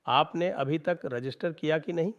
आपने अभी तक रजिस्टर किया कि नहीं?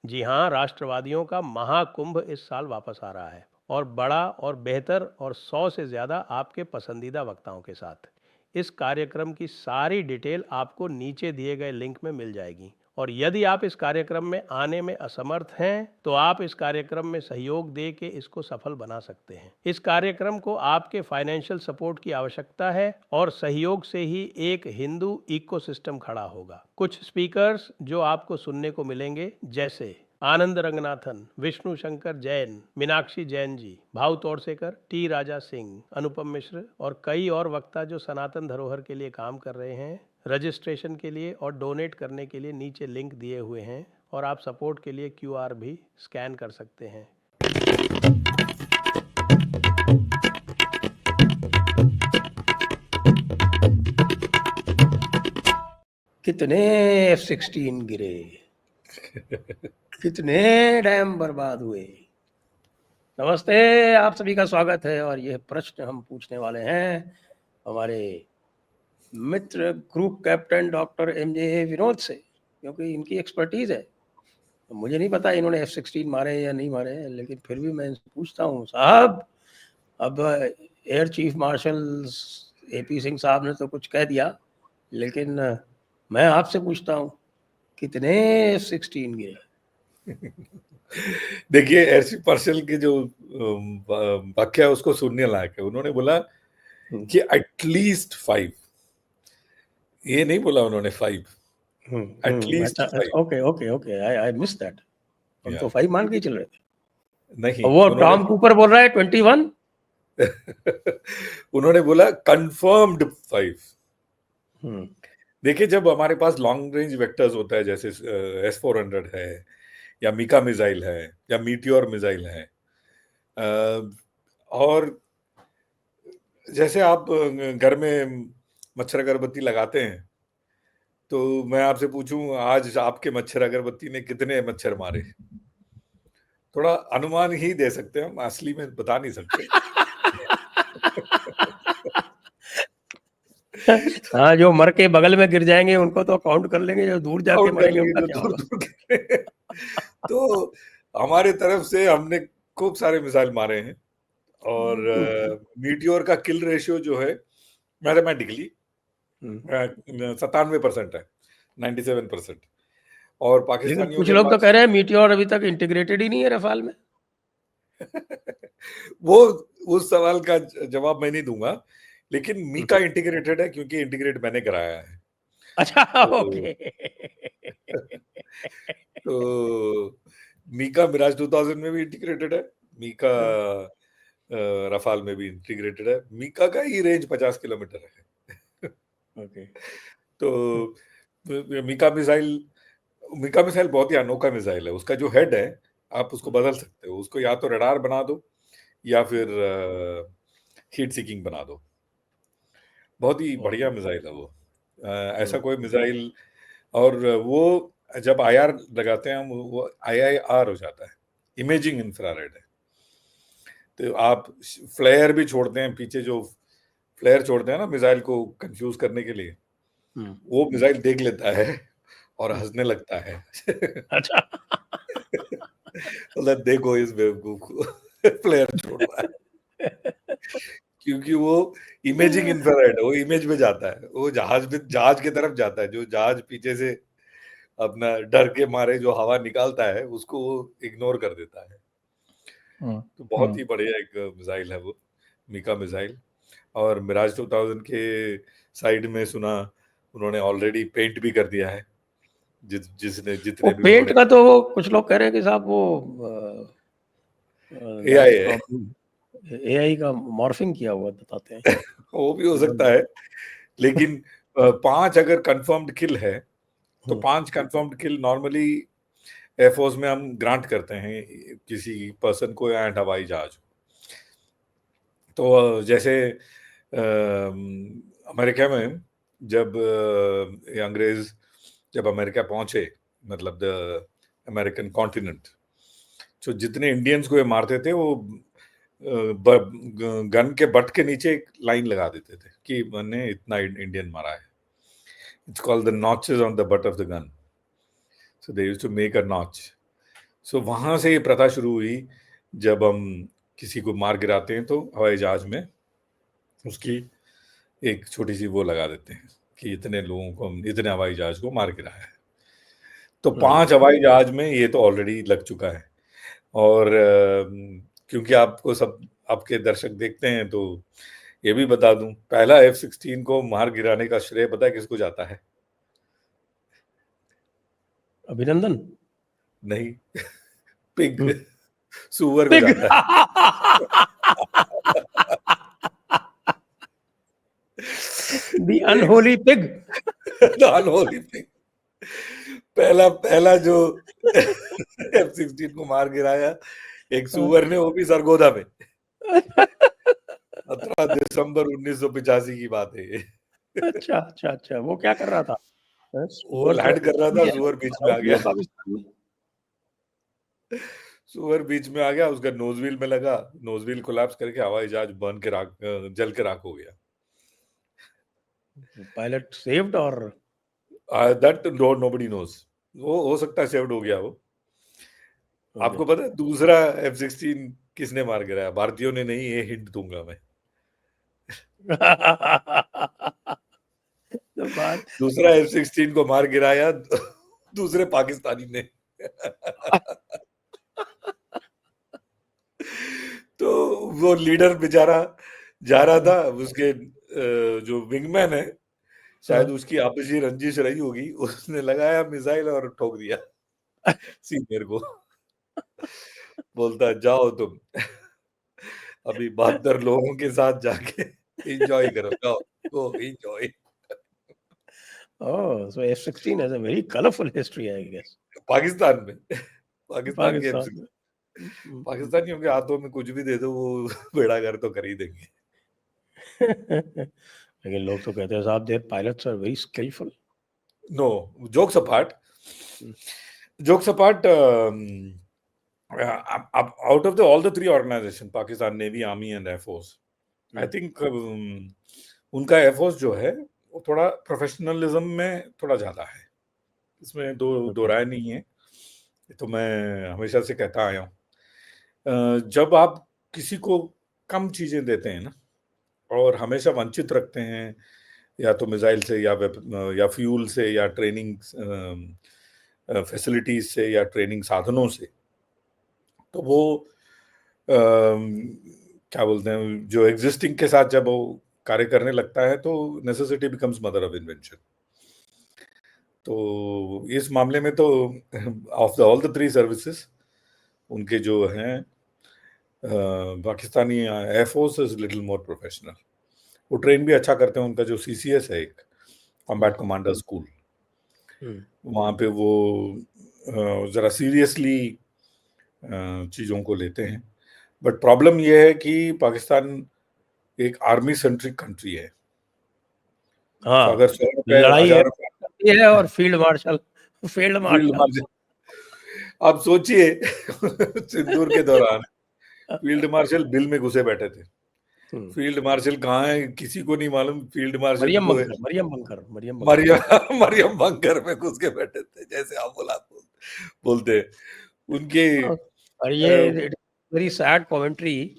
जी हाँ, राष्ट्रवादियों का महाकुंभ इस साल वापस आ रहा है, और बड़ा और बेहतर और 100 से ज़्यादा आपके पसंदीदा वक्ताओं के साथ। इस कार्यक्रम की सारी डिटेल आपको नीचे दिए गए लिंक में मिल जाएगी। और यदि आप इस कार्यक्रम में आने में असमर्थ हैं तो आप इस कार्यक्रम में सहयोग दे के इसको सफल बना सकते हैं। इस कार्यक्रम को आपके फाइनेंशियल सपोर्ट की आवश्यकता है, और सहयोग से ही एक हिंदू इकोसिस्टम खड़ा होगा। कुछ स्पीकर्स जो आपको सुनने को मिलेंगे, जैसे आनंद रंगनाथन, विष्णु शंकर जैन, मीनाक्षी जैन जी, भाऊ तोड़सेकर, टी राजा सिंह, अनुपम मिश्र और कई और वक्ता जो सनातन धरोहर के लिए काम कर रहे हैं। रजिस्ट्रेशन के लिए और डोनेट करने के लिए नीचे लिंक दिए हुए हैं, और आप सपोर्ट के लिए क्यूआर भी स्कैन कर सकते हैं। कितने F-16 गिरे, कितने डैम बर्बाद हुए। नमस्ते, आप सभी का स्वागत है। और यह प्रश्न हम पूछने वाले हैं हमारे मित्र group captain doctor MJ Vinod से, क्योंकि इनकी एक्सपर्टीज है। तो मुझे नहीं पता इन्होंने F-16 मारे या नहीं मारे, लेकिन फिर भी मैं इनसे पूछता हूँ। साहब, अब air chief marshal AP Singh साहब ने तो कुछ कह दिया, लेकिन मैं आपसे पूछता हूँ, कितने F-16 गिरे? देखिए, एयर चीफ मार्शल की जो वाक्य है उसको सुनने लायक है। उन्होंने बोला कि एटलीस्ट 5, ये नहीं बोला उन्होंने 5, at least 5। Okay okay okay, I miss that. हम तो 5 मान के ही चल रहे थे। नहीं, वो उन्होंने टॉम कूपर बोल रहा है 21। उन्होंने बोला कंफर्म्ड 5। देखिए, जब हमारे पास लॉन्ग रेंज वेक्टर्स होता है, जैसे S-400 है, या मीका मिसाइल है, या मीटियोर मिसाइल है, और जैसे आप घर में मच्छर अगरबत्ती लगाते हैं, तो मैं आपसे पूछूं आज आपके मच्छर अगरबत्ती ने कितने मच्छर मारे? थोड़ा अनुमान ही दे सकते हैं हम, असली में बता नहीं सकते। हाँ, जो मर के बगल में गिर जाएंगे उनको तो काउंट कर लेंगे, जो दूर जाके काउंट कर मरेंगे लेंगे उनका जो क्या दूर होगा? दूर के। तो हमारे तरफ से हमने खूब सारे मिसाइल मारे हैं, और मीटियोर का किल रेशियो जो है मैथमेटिकली 97% है, 97%। और लेकिन पाकिस्तानियों कुछ के लोग तो पास कह रहे हैं मीटियोर अभी तक इंटीग्रेटेड ही नहीं है रफाल में। वो उस सवाल का जवाब मैं नहीं दूंगा, लेकिन मीका इंटीग्रेटेड है क्योंकि इंटीग्रेट मैंने कराया है। अच्छा, तो, ओके। तो मीका मिराज 2000 में भी इंटीग्रेटेड है, मीका रफाल में भी इंटीग्रेटेड है। मीका का ही रेंज 50 किलोमीटर है। ओके। तो मीका मिसाइल बहुत ही अनोखा मिसाइल है। उसका जो हेड है, आप उसको बदल सकते हो। उसको या तो रडार बना दो, या फिर हीट सीकिंग बना दो। बहुत ही बढ़िया मिसाइल है वो। ऐसा कोई मिसाइल, और वो जब IR लगाते हैं हम, वो IIR हो जाता है, इमेजिंग इंफ्रारेड है। तो आप फ्लेयर भी छोड़ते हैं पीछे, जो फ्लेयर छोड़ते हैं ना मिसाइल को कंफ्यूज करने के लिए, वो मिसाइल देख लेता है और हंसने लगता है। अच्छा। मतलब देखो इस बेवकूफ को, फ्लेयर छोड़ रहा है, क्योंकि वो इमेजिंग इंफ्रारेड है, वो इमेज में जाता है, वो जहाज की तरफ जाता है। जो जहाज पीछे से अपना डर के मारे जो हवा निकालता है, उसको वो इग्नोर कर देता है। तो बहुत ही बढ़िया एक मिसाइल है वो, मीका मिसाइल। और मिराज 2000 के साइड में सुना उन्होंने ऑलरेडी पेंट भी कर दिया है, वो जितने भी पेंट उन्होंने का तो वो कुछ लोग कह रहे हैं कि साहब वो AI दैट्स है। प्रॉब्लम, AI का मॉर्फिंग किया हुआ बताते हैं। वो भी हो सकता है, लेकिन 5 अगर कंफर्म्ड किल है, तो 5 कंफर्म्ड किल नॉर्मली एयरफोर्स में हम ग्रांट करते हैं किसी पर्सन को, या हवाई जहाज। तो जैसे अमेरिका में जब ये अंग्रेज जब अमेरिका पहुंचे, मतलब द अमेरिकन कॉन्टिनेंट, तो जितने इंडियंस को ये मारते थे, वो गन के बट के नीचे एक लाइन लगा देते थे कि मैंने इतना इंडियन मारा है। It's called the notches on the butt of the gun. So they used to make a notch. So वहां से ये प्रथा शुरू हुई, जब हम किसी को मार गिराते हैं तो हवाई जहाज में उसकी एक छोटी सी वो लगा देते हैं कि इतने लोगों को, इतने हवाई जहाज को मार गिराया है। तो 5 हवाई जहाज में ये तो ऑलरेडी लग चुका है। और क्योंकि आपको सब आपके दर्शक देखते हैं तो ये भी बता दूं, पहला F-16 को मार गिराने का श्रेय पता है किसको जाता है? अभिनंदन नहीं, पिग, सुअर को जाता है। The unholy pig. The unholy pig. पहला जो F-16 को मार गिराया एक सुअर ने, वो भी सरगोधा में। 17 दिसंबर 1985 की बात है ये। अच्छा, वो क्या कर रहा था? वो लैंड कर रहा था, सुअर बीच में आ गया। सुअर बीच में आ गया, उसका नोजव्हील में लगा, नोजव्हील कोलैप्स करके हवाई जहाज बर्न के राख, जल के राख हो गया। पायलट सेव्ड और दैट नोबडी नोज। वो हो सकता है सेव्ड हो गया वो। आपको पता है दूसरा F-16 किसने मार गिराया? भारतीयों ने नहीं, ये हिंट दूंगा मैं। दूसरा F-16 को मार गिराया दूसरे पाकिस्तानी ने। तो वो लीडर बेचारा जा रहा था, उसके जो विंगमैन है, शायद उसकी आपसी रंजिश रही होगी, उसने लगाया मिसाइल और ठोक दिया सीनियर को। बोलता जाओ तुम अभी 72 लोगों के साथ जाके एंजॉय करो, जाओ गो enjoy. Oh, so F-16 has a very colorful history, I guess. Pakistan में, पाकिस्तान के पाकिस्तान पाकिस्तानियों के हाथों में कुछ भी दे दो, वो बेड़ागर तो कर ही देंगे। लेकिन लोग तो कहते हैं साहब, their pilots are very skillful. No, jokes apart, out of all the three organizations, Pakistan Navy, Army and Air Force, I think उनका Air Force जो है वो थोड़ा प्रोफेशनलिज्म में थोड़ा ज्यादा है, इसमें दो राय नहीं है। तो मैं हमेशा से कहता आया हूँ, जब आप किसी को कम चीजें देते हैं ना, और हमेशा वंचित रखते हैं, या तो मिसाइल से या फ्यूल से या ट्रेनिंग फैसिलिटीज से या ट्रेनिंग साधनों से, तो वो क्या बोलते हैं, जो एग्जिस्टिंग के साथ जब वो कार्य करने लगता है तो necessity becomes mother of invention. तो इस मामले में तो of all the three services, उनके जो हैं Pakistani air force is little more professional. वो ट्रेन भी अच्छा करते हैं। उनका जो CCS है, एक कॉम्बैट कमांडर स्कूल, वहाँ पे वो ज़रा सीरियसली चीज़ों को लेते हैं। बट प्रॉब्लम ये है कि पाकिस्तान एक आर्मी सेंट्रिक कंट्री है। हाँ, तो अगर 100 रुपए, लड़ाई 1000 रुपए है और फील्ड मार्शल आप सोचिए सिंदूर के दौरान फील्ड मार्शल बिल में घुसे बैठे थे। फील्ड मार्शल कहाँ है किसी को नहीं मालूम। फील्ड मार्शल मरियम बंकर में घुस के बैठे थे, जैसे आप बोलते उनके। और ये very sad commentary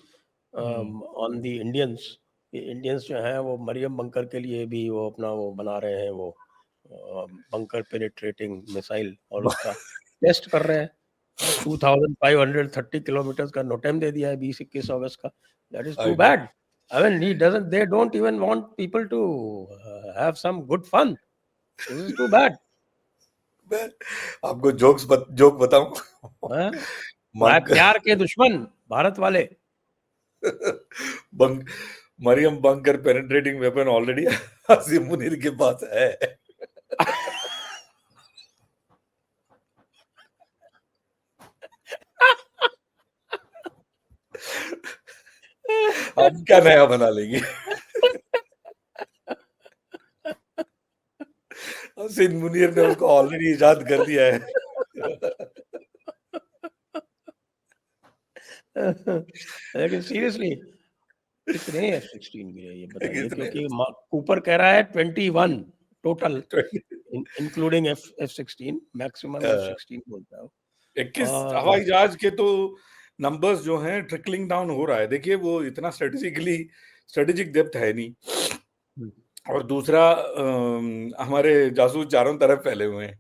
on the Indians. Indians जो हैं वो मरियम बंकर के लिए भी वो अपना वो बना रहे हैं, वो बंकर पेनिट्रेटिंग मिसाइल, और उसका टेस्ट कर रहे हैं। 2530 किलोमीटर का नोटेम दे दिया है 20-21 अगस्त का। That is too bad. I mean, they don't even want people to have some good fun. This is too bad. आपको जोक बताऊं? प्यार के दुश्मन भारत वाले। Maryam bunker penetrating weapon already Asim Munir के पास है। हम क्या नया बना लेंगे? आसिम मुनीर ने उसको ऑलरेडी इजाद कर दिया है। लेकिन सीरियसली कितने F-16 गिरे ये बताइए, क्योंकि कूपर कह रहा है 21 total including F-16, maximum F-16 बोलता हूँ। 21 और हवाई जहाज के तो नंबर्स जो हैं ट्रिकलिंग डाउन हो रहा है। देखिए वो इतना स्ट्रेटेजिक डेप्थ है नहीं, और दूसरा हमारे जासूस चारों तरफ फैले हुए हैं।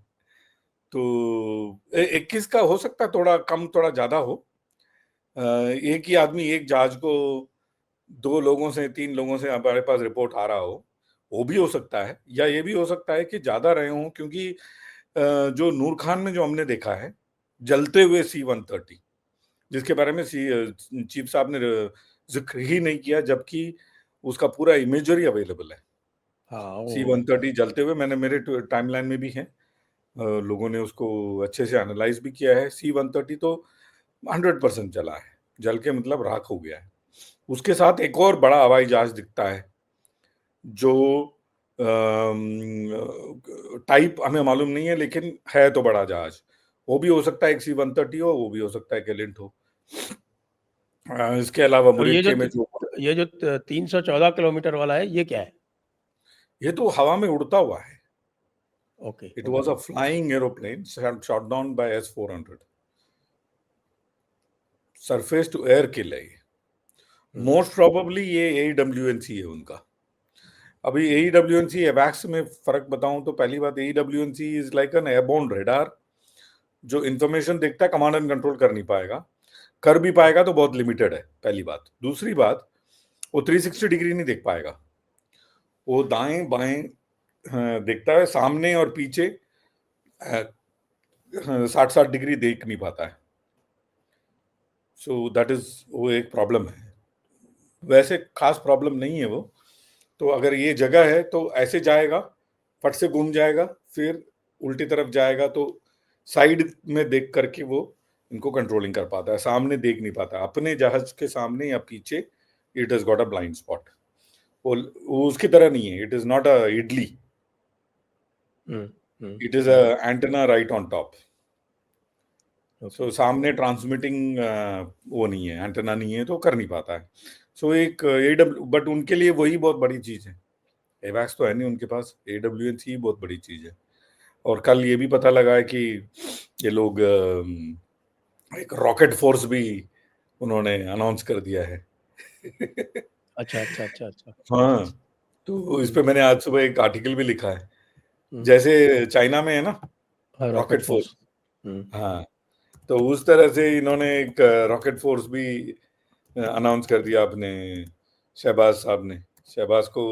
तो 21 का हो सकता है थोड़ा कम थोड़ा ज्यादा हो। एक ही आदमी एक जहाज को 2 लोगों से 3 लोगों से हमारे पास रिपोर्ट आ रहा हो, वो भी हो सकता है। या ये भी हो सकता है कि ज्यादा रहे हों, क्योंकि जो नूर खान में जो हमने देखा है जलते हुए C-130, जिसके बारे में चीफ साहब ने जिक्र ही नहीं किया, जबकि उसका पूरा इमेजरी अवेलेबल है। हाँ C-130 जलते हुए मैंने मेरे टाइमलाइन में भी है, लोगों ने उसको अच्छे से एनालाइज भी किया है। C-130 तो 100% जला है, जल के मतलब राख हो गया है। उसके साथ एक और बड़ा हवाई जहाज दिखता है जो टाइप हमें मालूम नहीं है, लेकिन है तो बड़ा जहाज। वो भी हो सकता है एक C-130 हो, वो भी हो सकता है केलिंट हो। इसके अलावा तो मुरीखे में जो ये जो 314 किलोमीटर वाला है, ये क्या है? ये तो हवा में उड़ता हुआ है। Okay it was a flying aeroplane shot down by S-400, surface to air kill है। मोस्ट प्रोबेबली ये AWNC है उनका। अभी AWNC एवैक्स में फर्क बताऊं तो पहली बात, AWNC is like an airborne radar, जो इंफॉर्मेशन देखता है, कमांड एंड कंट्रोल कर नहीं पाएगा, कर भी पाएगा तो बहुत लिमिटेड है, पहली बात। दूसरी बात, वो 360 डिग्री नहीं देख पाएगा, वो दाएं बाएं देखता है, सामने और पीछे 60-60 डिग्री देख नहीं पाता है। सो दैट इज, वो एक प्रॉब्लम है। वैसे खास प्रॉब्लम नहीं है वो। तो अगर ये जगह है तो ऐसे जाएगा, फट से घूम जाएगा, फिर उल्टी तरफ जाएगा, तो साइड में देख करके वो इनको कंट्रोलिंग कर पाता है, सामने देख नहीं पाता। अपने जहाज के सामने या पीछे it has got a blind spot. वो उसकी तरह नहीं है, it is not a idli, it is a antenna right on top. So सामने ट्रांसमिटिंग वो नहीं है, एंटेना नहीं है, तो कर नहीं पाता है। सो एक AW, बट उनके लिए वही बहुत बड़ी चीज है। एवैक्स तो है नहीं उनके पास, AWNC ही बहुत बड़ी चीज है। और कल ये भी पता लगा है कि ये लोग एक रॉकेट फोर्स भी उन्होंने अनाउंस कर दिया है। अच्छा अच्छा अच्छा अच्छा। हाँ, तो इस पे मैंने आज सुबह एक आर्टिकल भी लिखा है। जैसे चाइना में है ना रॉकेट फोर्स, हाँ, तो उस तरह से इन्होंने एक रॉकेट फोर्स भी अनाउंस कर दिया अपने शहबाज साहब ने। शहबाज को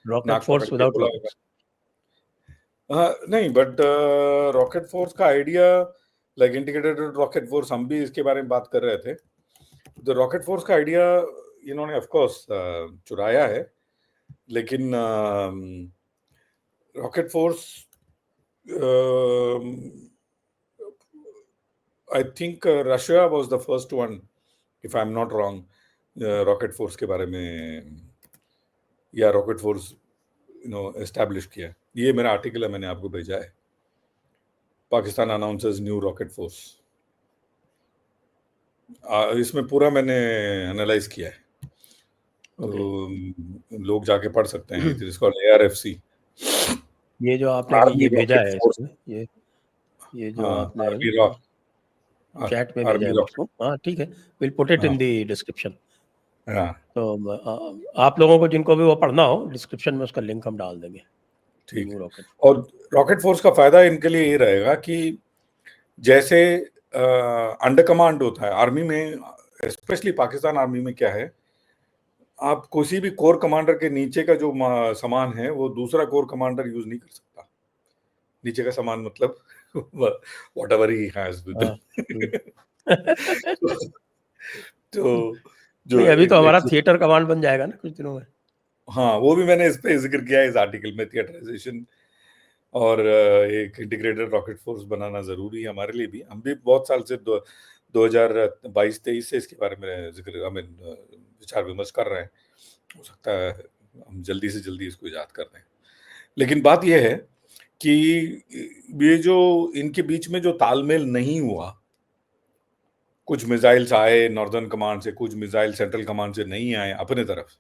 रॉकेट नाक पकड़ फोर्स के विदाउट बोला होगा। रॉकेट्स। हाँ नहीं, बट रॉकेट फोर्स का idea, like integrated rocket force, हम भी इसके बारे में बात कर रहे थे। तो रॉकेट फोर्स का आइडिया इन्होंने ऑफ कोर्स चुराया है, लेकिन rocket force I think Russia was the first one, if I am not wrong, rocket force के बारे में या रॉकेट फोर्स एस्टैब्लिश किया। ये मेरा आर्टिकल है, मैंने आपको भेजा है, Pakistan announces new rocket force. इसमें पूरा मैंने एनालाइज किया है, तो लोग जाके पढ़ सकते हैं। इट इज कॉल्ड ARFC, ये जो आपने अभी आर्मी ये भेजा रॉकेट है फोर्स। इसमें, ये जो हाँ, आपने चैट में भेजा आर्मी है रॉकेट, मुझको, हाँ ठीक है, विल पुट इट हाँ इन द डिस्क्रिप्शन। हाँ तो आप लोगों को जिनको भी वो पढ़ना हो, डिस्क्रिप्शन में उसका लिंक हम डाल देंगे। ठीक न्यू है। रॉकेट। और रॉकेट फोर्स का फायदा इनके लिए ये रहेगा कि जैसे अंडर कमांड होता है आर्मी में, स्पेशली पाकिस्तान आर्मी में क्या है, आप किसी भी कोर कमांडर के नीचे का जो सामान है वो दूसरा कोर कमांडर यूज नहीं कर सकता। नीचे का सामान मतलब what ever he has with हाँ। तो नहीं, जो अभी तो हमारा एक थिएटर कमांड बन जाएगा ना कुछ दिनों में। हाँ, वो भी मैंने इस पे जिक्र किया है इस आर्टिकल में, थिएटराइजेशन और एक इंटीग्रेटेड रॉकेट फोर्स बनाना जरूरी है हमारे लिए भी। हम भी बहुत साल से 2022-23 से इसके बारे में जिक्र, आई मीन विचार विमर्श कर रहे हैं। हो सकता है हम जल्दी से जल्दी इसको इजाद कर दें। लेकिन बात यह है कि ये जो इनके बीच में जो तालमेल नहीं हुआ, कुछ मिसाइल्स आए नॉर्दर्न कमांड से, कुछ मिसाइल सेंट्रल कमांड से नहीं आए अपने तरफ,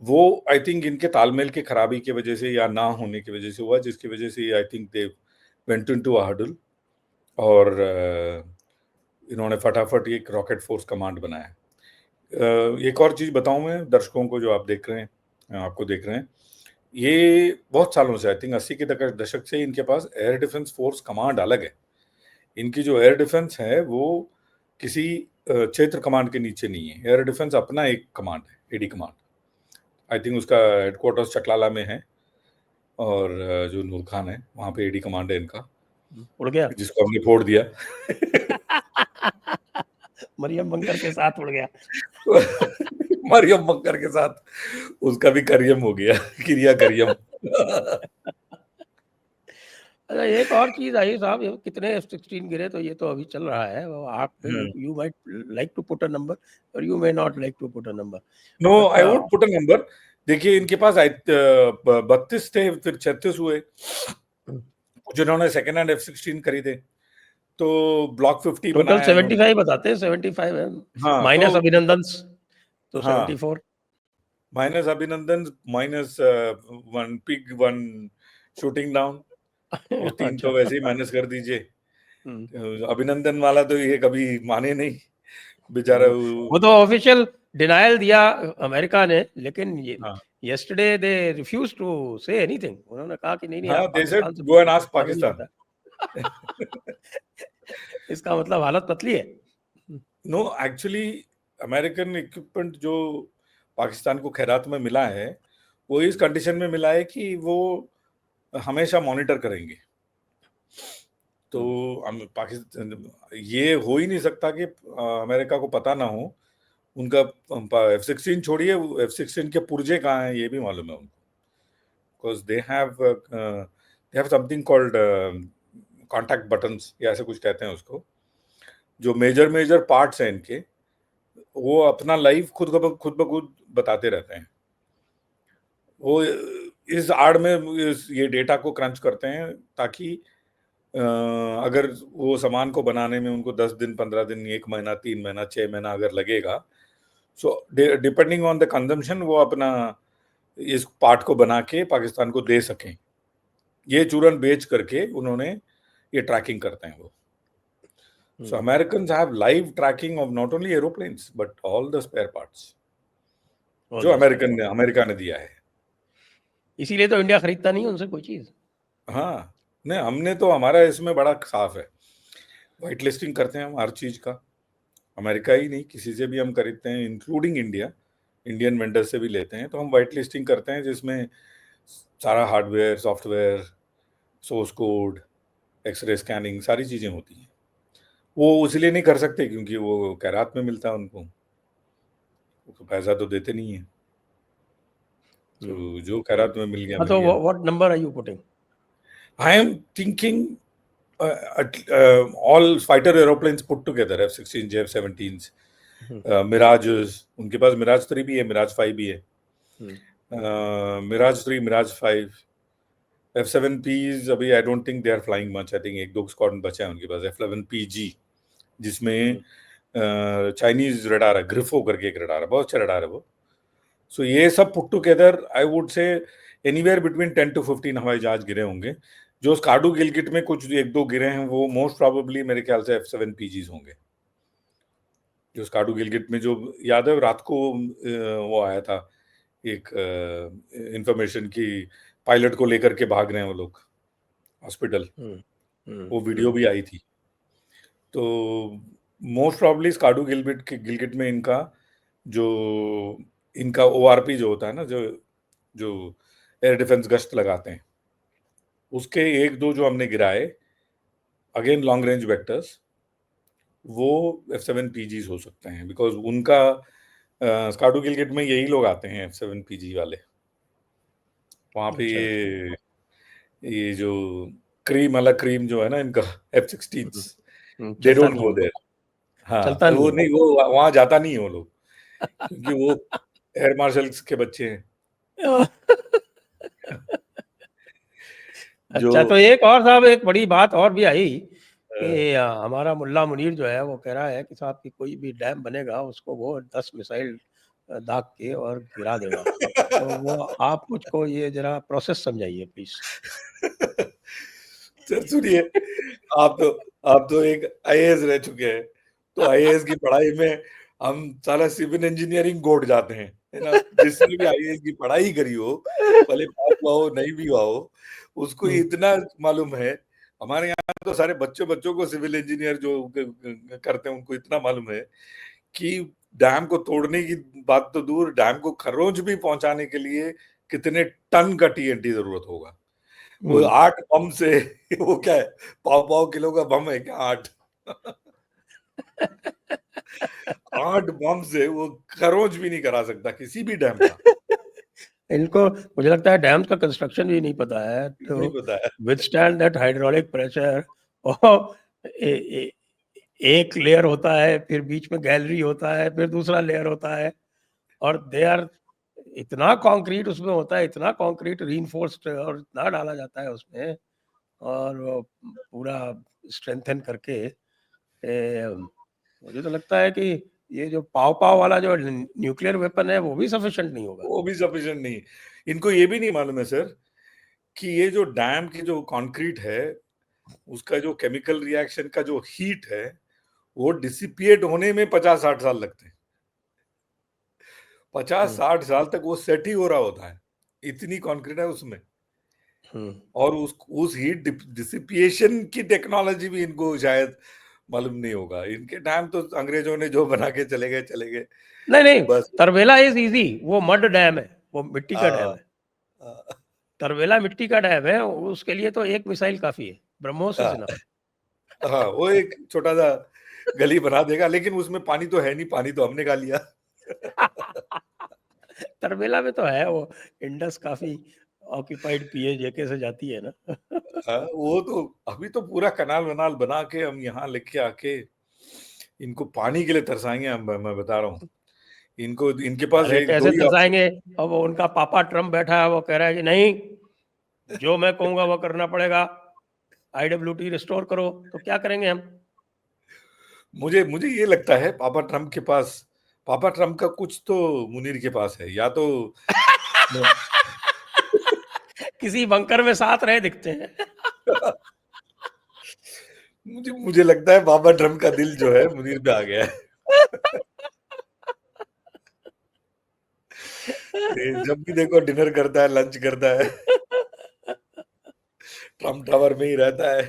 वो आई थिंक इनके तालमेल की खराबी की वजह से या ना होने की वजह से हुआ, जिसकी वजह से I think they went into a hurdle और इन्होंने फटाफट एक रॉकेट फोर्स कमांड बनाया। एक और चीज बताऊं मैं दर्शकों को जो आप देख रहे हैं, आपको देख रहे हैं, ये बहुत सालों से आई थिंक 80 के दशक से इनके पास एयर डिफेंस फोर्स कमांड अलग है। इनकी जो एयर डिफेंस है वो किसी क्षेत्र कमांड के नीचे नहीं है। एयर डिफेंस अपना एक कमांड है, एडी कमांड। आई थिंक उसका हेडक्वार्टर्स चकलाला में है और जो नूर खान है वहां पे एडी कमांड है इनका, उड़ गया जिसको हमने फोड़ दिया। मरियम बंकर के साथ उड़ गया। मरियम बंकर के साथ उसका भी करियम हो गया, क्रिया करियम। अच्छा, एक और चीज आई साहब, ये कितने F-16 गिरे तो ये तो अभी चल रहा है, वो आप you might like to put a number और you may not like to put a number. No, I would put a number. देखिए इनके पास 32 थे, फिर 36 हुए जिन्होंने सेकेंड हैंड F-16 खरीदे, तो ब्लॉक 50 टोटल बनाया इन्होंने। 75 बताते हैं, 75 है हाँ माइनस तो अभिनंदन, तो हाँ 74। माइनस अभिनंदन, minus one pig, one shooting down, वो 3 तो अच्छा। वैसे ही माइनस कर दीजिए। अभिनंदन वाला तो ये कभी माने नहीं बेचारा। वो तो ऑफिशियल डिनायल दिया अमेरिका ने, लेकिन ये हाँ yesterday they refused to say anything। उन्होंने कहा कि नहीं नहीं, हाँ, आप दे सेड पाकिस्तान से गो एंड पूछिए, आस्क मालूम नहीं पाकिस्तान। होता। इसका मतलब हालत पतली है। नो, एक्चुअली अमेरिकन इक्विपमेंट जो पाकिस्तान को खैरात में मिला है वो इस कंडीशन में मिला है कि वो हमेशा मॉनिटर करेंगे। तो पाकिस्तान, ये हो ही नहीं सकता कि अमेरिका को पता ना हो। उनका F-16 छोड़िए, F-16 के पुर्जे कहाँ हैं ये भी मालूम है उनको, because they have something called contact buttons या ऐसे कुछ कहते हैं उसको, जो मेजर मेजर पार्ट्स हैं इनके, वो अपना लाइव खुद ब खुद बताते रहते हैं। वो इस आड़ में ये डेटा को क्रंच करते हैं ताकि अगर वो सामान को बनाने में उनको 10 दिन, 15 दिन, 1 महीना, 3 महीना, 6 महीना अगर लगेगा, so depending on the consumption वो अपना इस पार्ट को बना के पाकिस्तान को दे सकें। ये चूरन बेच करके उन्होंने ये ट्रैकिंग करते हैं वो। So Americans have live tracking of not only aeroplanes but all the spare parts जो अमेरिका ने दिया है। इसीलिए तो इंडिया खरीदता नहीं उनसे कोई चीज। हाँ, नहीं हमने तो, हमारा इसमें बड़ा साफ है, वाइट लिस्टिंग करते हैं हम हर चीज का। अमेरिका ही नहीं, किसी से भी हम खरीदते हैं, इंक्लूडिंग इंडिया, इंडियन वेंडर से भी लेते हैं, तो हम वाइट लिस्टिंग करते हैं जिसमें सारा hardware, software, source code, x-ray scanning, सारी चीजें होती हैं। वो इसलिए नहीं कर सकते क्योंकि वो खैरात में मिलता है उनको, तो पैसा तो देते नहीं है, तो जो खैरात में मिल गया मिल तो गया। What number are you putting? I am thinking all fighter aeroplanes put together, F-16, F-17s, Mirages, उनके पास मिराज 3 भी है, मिराज 5 भी है, मिराज 3, मिराज 5, F-7Ps अभी I don't think they are flying much. I think 1-2 squadron बचा है उनके पास। F-11PG जिसमें चाइनीज रडार है, ग्रिफो करके एक रडार है, बहुत अच्छा रडार है वो। सो ये सब put together I would say anywhere between 10 to 15 हवाई जहाज गिरे होंगे। जो स्कार्डू गिलगिट में कुछ 1-2 गिरे हैं वो मोस्ट प्रोबेबली मेरे ख्याल से F-7PGs होंगे। जो स्कार्डू गिलगिट में, जो याद है रात को वो आया था एक इंफॉर्मेशन की पायलट को लेकर के भाग रहे हैं वो लोग हॉस्पिटल, वो वीडियो भी आई थी। तो मोस्ट प्रोबेबली स्कार्डू गिलगिट में इनका ORP जो होता है ना, जो एयर डिफेंस गश्त लगाते हैं, उसके 1-2 जो हमने गिराए, अगेन लॉन्ग रेंज वेक्टर्स, वो F-7PGs हो सकते हैं, बिकॉज उनका स्कार्डू गिलगिट में यही लोग आते हैं F-7PG वाले। वहां पे ये जो क्रीम वाला क्रीम जो है ना इनका F-16s, they don't go there. हाँ, चलता वो नहीं नहीं, वो वहां जाता नहीं है वो लोग, क्योंकि वो एयर मार्शल्स के बच्चे हैं। अच्छा, तो एक और साहब, एक बड़ी बात और भी आई कि हमारा मुल्ला मुनीर जो है वो कह रहा है कि साहब कि कोई भी डैम बनेगा उसको वो 10 मिसाइल दाग के और गिरा देगा। तो वो आप मुझको ये जरा प्रोसेस समझाइए प्लीज। सर सुनिए, आप तो एक आईएएस रह चुके हैं, तो आईएएस की पढ़ाई में हम साला सिविल इंजीनियरिंग कोड जाते हैं, है ना। जिसने भी आईएएस की पढ़ाई करी हो, भले पास हुआ हो नहीं भी हुआ हो, उसको इतना मालूम है। हमारे यहाँ तो सारे बच्चों बच्चों को सिविल इंजीनियर जो करते हैं उनको इतना मालूम है कि डैम को तोड़ने की बात तो दूर, डैम को खरोंच भी पहुंचाने के लिए कितने टन का टीएनटी जरूरत होगा। वो 8 बम से वो क्या है, पाव पाव किलो का बम है क्या, 8 बम से वो खरोंच भी नहीं करा सकता किसी भी डैम का। इनको मुझे लगता है डैम्स का कंस्ट्रक्शन भी नहीं पता है नहीं तो पता है। Withstand that hydraulic pressure. और ए, ए, एक लेयर होता है, फिर बीच में गैलरी होता है, फिर दूसरा लेयर होता है, और दे आर इतना कंक्रीट उसमें होता है, इतना कंक्रीट रीइंफोर्स्ड और इतना डाला जाता है उसमें, और वो पूरा स्ट्रेंथन करके मुझे तो लगता है कि ये जो पाव पाव वाला जो न्यूक्लियर वेपन है वो भी सफिशिएंट नहीं होगा। वो भी सफिशिएंट नहीं। इनको ये भी नहीं मालूम है सर कि ये जो डैम की जो कंक्रीट है, उसका जो केमिकल रिएक्शन का जो हीट है, वो डिसिपिएट होने में 50-60 साल लगते हैं। 50-60 साल तक वो सेट ही हो रहा होता है, इतनी कंक्रीट है उसमें। और उस हीट डिसिपिएशन की टेक्नोलॉजी भी इनको शायद मालूम नहीं होगा। इनके टाइम तो अंग्रेजों ने जो बना के चले गए नहीं नहीं, बस। तरबेला इज इजी, वो मड डैम है, वो मिट्टी का डैम आ, है। आ, तरबेला मिट्टी का डैम है, उसके लिए तो एक मिसाइल काफी है, ब्रह्मोस इज आ, इनफ। हाँ, वो एक छोटा सा गली बना देगा, लेकिन उसमें पानी तो है नहीं, पानी तो हमने खा लिया। तरबेला में तो है वो, इंडस काफी ऑक्यूपाइड पीए जेके से जाती है ना। वो तो अभी तो पूरा कनाल वनाल बना के हम यहाँ लेके आके इनको पानी के लिए तरसाएंगे हम। मैं बता रहा हूँ, इनको इनके पास अरे एक दो कैसे ही ऑप्शन। तरसाएंगे, अब वो उनका पापा ट्रम्प बैठा है, वो कह रहा है कि नहीं, जो मैं कहूंगा वो करना पड़ेगा, आईडब्ल्यूटी रिस्टोर करो, तो क्या करेंगे हम। मुझे मुझे ये लगता है पापा ट्रम्प का कुछ तो मुनीर के पास है, या तो किसी बंकर में साथ रहे दिखते हैं। मुझे लगता है पापा ट्रम्प का दिल जो है मुनीर पे आ गया है। ये जब भी देखो डिनर करता है, लंच करता है, ट्रम्प टावर में ही रहता है।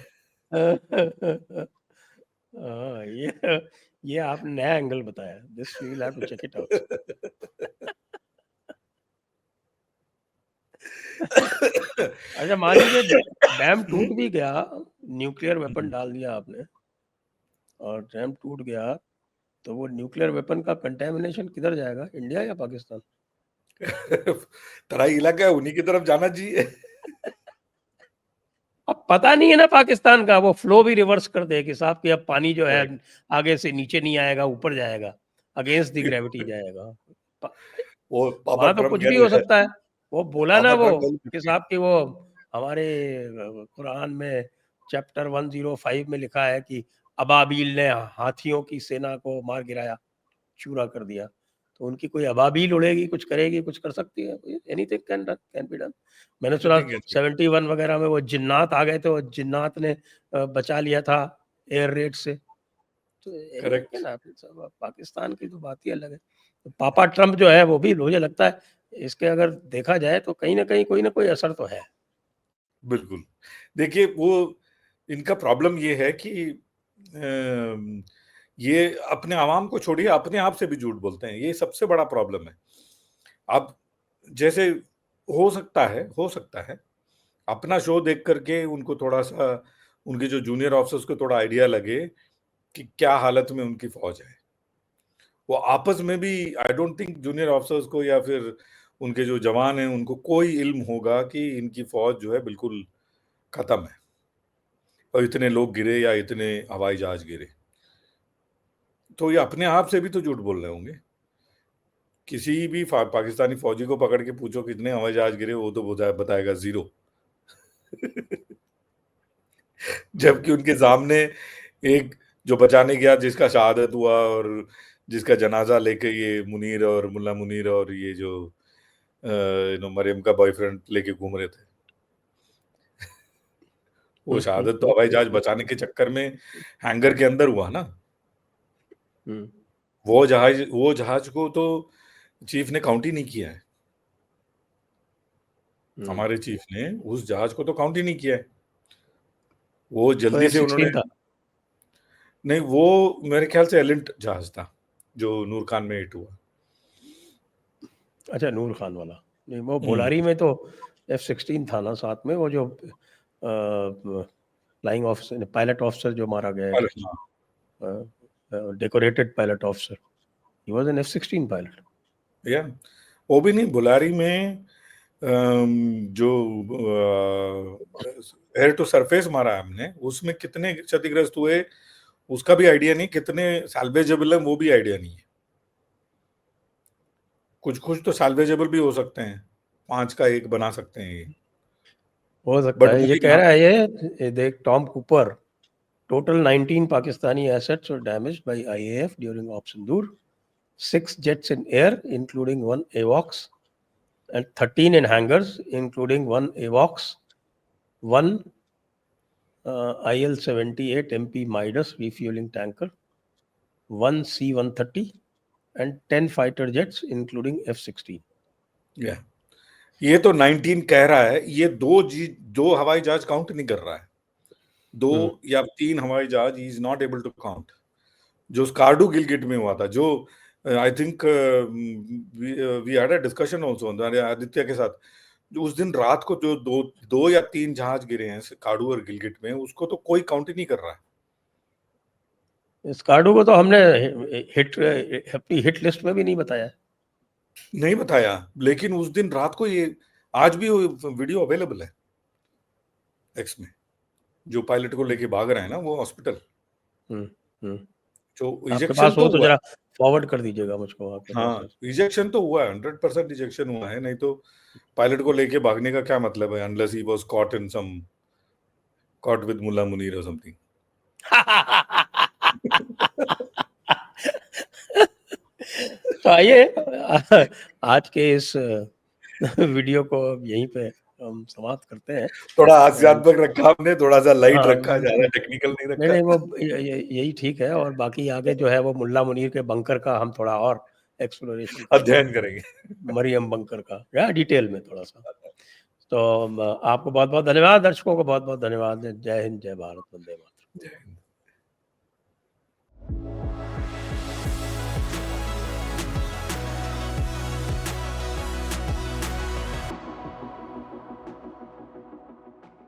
हाँ, ये आपने नया एंगल बताया, this we will have to check it out. अच्छा मान लीजिए डैम टूट भी गया, न्यूक्लियर वेपन डाल दिया आपने और डैम टूट गया, तो वो न्यूक्लियर वेपन का कंटेमिनेशन किधर जाएगा, इंडिया या पाकिस्तान? तराई इलाका है, उन्हीं की तरफ जाना चाहिए। अब पता नहीं है ना पाकिस्तान का, वो फ्लो भी रिवर्स कर दे कि साहब कि अब पानी जो है आगे से नीचे नहीं आएगा, ऊपर जाएगा, अगेंस्ट द ग्रेविटी जाएगा। वो पापा वहां तो ट्रम्प कुछ कह भी रहे हो हैं, सकता है। वो बोला ना पापा वो ट्रम्प कि साहब कि वो हमारे कुरान में चैप्टर 105 में लिखा है कि अबाबील ने हाथियों की सेना को मार गिराया, चूरा कर दिया। तो उनकी कोई अबाबील उड़ेगी, कुछ करेगी, कुछ कर सकती है, एनीथिंग कैन बी डन। मैंने सुना नथिंग कैन। 71 वगैरह में वो जिन्नात आ गए थे, वो जिन्नात ने बचा लिया था एयर रेड से। तो एनीथिंग करेक्ट। Can happen. सब पाकिस्तान की तो बात ही अलग है। तो पापा ट्रम्प जो है वो भी मुझे लगता है इसके अगर देखा जाए तो कहीं ना कोई असर तो है। बिल्कुल। देखिए वो इनका प्रॉब्लम ये है कि अम, ये अपने आवाम को छोड़िए, अपने आप से भी झूठ बोलते हैं, ये सबसे बड़ा प्रॉब्लम है। अब जैसे हो सकता है अपना शो देख करके उनको थोड़ा सा, उनके जो जूनियर ऑफिसर्स को थोड़ा आइडिया लगे कि क्या हालत में उनकी फौज है। वो आपस में भी आई डोंट थिंक जूनियर ऑफिसर्स को या फिर उनके जो जवान हैं उनको कोई इल्म होगा कि इनकी फौज जो है बिल्कुल खत्म है और इतने लोग गिरे या इतने हवाई जहाज गिरे। तो ये अपने आप से भी तो झूठ बोल रहे होंगे। किसी भी पाकिस्तानी फौजी को पकड़ के पूछो कितने हवाई जहाज गिरे, वो तो बताएगा 0। जबकि उनके सामने एक जो बचाने गया जिसका शहादत हुआ और जिसका जनाजा लेके ये मुनीर और मुल्ला मुनीर और ये जो मरियम का बॉयफ्रेंड लेके घूम रहे थे। वो शहादत तो हवाई जहाज बचाने के चक्कर में हैंगर के अंदर हुआ ना। वो जहाज को तो चीफ ने काउंट ही नहीं किया है। हमारे चीफ ने उस जहाज को तो काउंट ही नहीं किया है। वो जल्दी से उन्होंने था। नहीं, वो मेरे ख्याल से एलिंट जहाज था जो नूर खान में हिट हुआ। अच्छा, नूर खान वाला नहीं, वो बोलारी में तो F-16 था ना साथ में, वो जो फ्लाइंग ऑफिसर, पायलट ऑफिसर जो मारा गया है, decorated pilot officer, he was an F-16 pilot. या वो भी नहीं, बोलारी में जो एयर टू सरफेस मारा हमने, उसमें कितने क्षतिग्रस्त हुए उसका भी आइडिया नहीं, कितने सैल्वेजेबल है वो भी आइडिया नहीं है। कुछ तो सैल्वेजेबल भी हो सकते हैं, 5 का 1 बना सकते हैं ये, हो सकता बट है। ये कह रहा है ये देख, Tom Cooper, total 19 Pakistani assets were damaged by IAF during Op Sindoor, 6 jets in air including 1 AWACS and 13 in hangars including 1 AWACS, 1 IL-78 MP Midas refueling tanker, 1 C-130 and 10 fighter jets including F-16। ये तो 19 कह रहा है, ये दो हवाई जहाज count नहीं कर रहा है, 2 या 3 हवाई जहाज he is not able to count. जो स्कार्डू गिलगिट में हुआ था, जो I think we had a discussion also Aditya के साथ, जो उस दिन रात को जो दो या 3 जहाज गिरे हैं स्कार्डू और गिलगिट में, उसको तो कोई काउंट ही नहीं कर रहा है। स्कार्डू को तो हमने अपनी हिट लिस्ट में भी नहीं बताया, लेकिन उस दिन रात को, ये आज भी वीडियो अवेलेबल है एक्स में, जो पायलट को लेके भाग रहे हैं ना वो हॉस्पिटल। जो इजेक्शन तो हो तो जरा फॉरवर्ड कर दीजिएगा मुझको आपके पास। हाँ, इजेक्शन तो हुआ है, 100% इजेक्शन हुआ है, नहीं तो पायलट को लेके भागने का क्या मतलब है, unless he was caught with मुल्ला मुनीर or something। तो आइए आज के इस वीडियो को यहीं पे हम समाप्त करते हैं। थोड़ा हास्यात्मक रखा हमने, थोड़ा सा लाइट रखा, ज्यादा टेक्निकल नहीं रखा। नहीं, वो यही ठीक है। और बाकी आगे जो है वो मुल्ला मुनीर के बंकर का हम थोड़ा और एक्सप्लोरेशन अध्ययन करेंगे, मरियम बंकर का, या डिटेल में थोड़ा सा। तो आपको बहुत बहुत धन्यवाद, दर्शकों को बहुत बहुत धन्यवाद। जय हिंद, जय भारत, वंदे मातरम। जय हिंद।